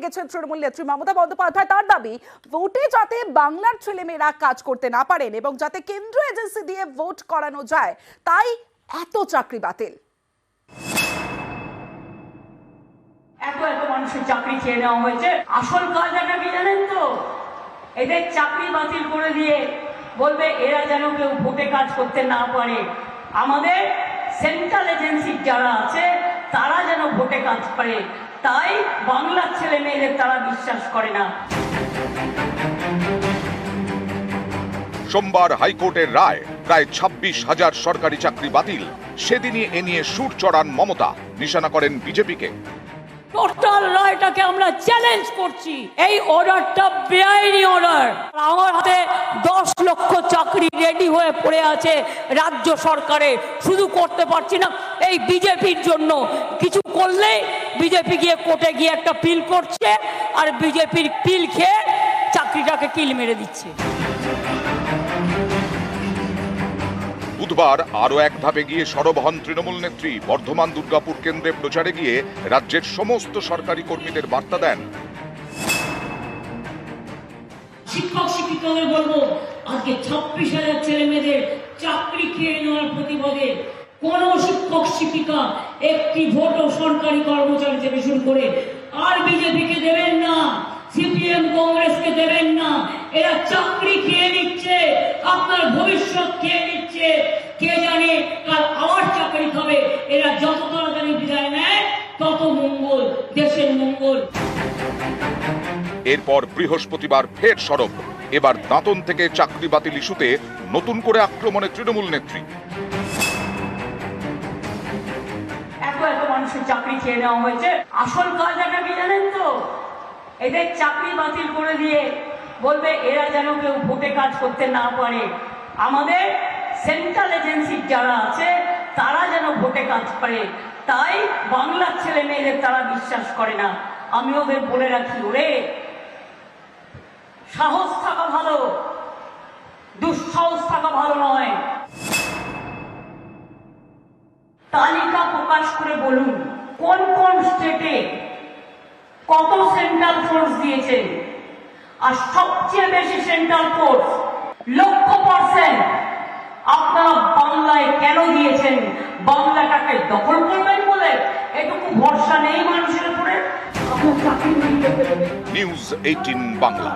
গেছেন তৃণমূল নেত্রী মমতা বন্দ্যোপাধ্যায়। তার দাবি, ভোটে যাতে বাংলার ছেলেমেয়েরা কাজ করতে না পারেন এবং যাতে কেন্দ্রীয় এজেন্সি দিয়ে ভোট করানো যায়, তাই এত চাকরি বাতিল। এত মানুষের চাকরি খেয়ে নেওয়া হয়েছে। আসল কাজটা কি জানেন তো? এদের চাকরি বাতিল করে দিয়ে বলবে এরা যেন কেউ ভোটে কাজ করতে না পারে, আমাদের সেন্ট্রাল এজেন্সি যারা আছে তারা যেন ভোটে কাজ করে, তাই বাংলার ছেলে মেয়েদের তারা বিশ্বাস করে না। সোমবার হাইকোর্টের রায়, প্রায় 26,000 সরকারি চাকরি বাতিল। সেদিনই এ নিয়ে সুর চড়ান মমতা, নিশানা করেন বিজেপিকে। টোটাল রায়টাকে আমরা চ্যালেঞ্জ করছি। এই অর্ডারটা বেআইনি অর্ডার। আমার হাতে 10 লক্ষ চাকরি রেডি হয়ে পড়ে আছে রাজ্য সরকারে, শুধু করতে পারছি না এই বিজেপির জন্য। কিছু করলে বিজেপি গিয়ে কোর্টে গিয়ে একটা পিল করছে, আর বিজেপির পিল খেয়ে চাকরিটাকে কিল মেরে দিচ্ছে। বুধবার আরো এক ধাপে গিয়ে সরব হন তৃণমূল নেত্রী। বর্ধমান দুর্গাপুর কেন্দ্রে প্রচারে গিয়ে রাজ্যের সমস্ত সরকারি কর্মীদের বার্তা দেন। শিক্ষক শিক্ষিকাদের বলবো, আজকে 26,000 ছেলে মেয়েদের চাকরি খেয়ে নেওয়ার প্রতিবাদে কোন শিক্ষক শিক্ষিকা একটি ভোটও সরকারি কর্মচারী থেকে শুরু করে আর বিজেপিকে দেবেন না, সিপিএম কংগ্রেসকে দেবেন না। এরা চাকরি খেয়ে নিচ্ছে, আপনার ভবিষ্যৎ খেয়ে নিচ্ছে। কে জানে কাল আবার চাকরি খাবে। এরা যত তাড়াতাড়ি বিদায় নেয় তত মঙ্গল, দেশের মঙ্গল। এরপর বৃহস্পতিবার ফের সরব। এবার দাঁতন থেকে চাকরি বাতিল ইস্যুতে নতুন করে আক্রমণে তৃণমূল নেত্রী। এত মানুষের চাকরি খেয়ে নেওয়া হয়েছে। আসল কাজটা কি জানেন তো? এদের চাকরি বাতিল করে দিয়ে বলবে এরা যেন কেউ ভোটে কাজ করতে না পারে, আমাদের সেন্ট্রাল এজেন্সি যারা আছে তারা যেন ভোটে কাজ করে, তাই বাংলার ছেলে মেয়েদের তারা বিশ্বাস করে না। আমি ওদের বলে রাখি, ওরে সাহস থাকা ভালো, দুঃসাহস থাকা ভালো নয়। তালিকা প্রকাশ করে বলুন কোন কোন স্টেটে কত সেন্ট্রাল ফোর্স দিয়েছে, আর সবচেয়ে বেশি সেন্ট্রাল ফোর্স 100% আপনারা বাংলায় কেন দিয়েছেন? বাংলাটাকে দখল করবেন বলে? এটুকু ভরসা নেই মানুষের উপরে? নিউজ 18 বাংলা।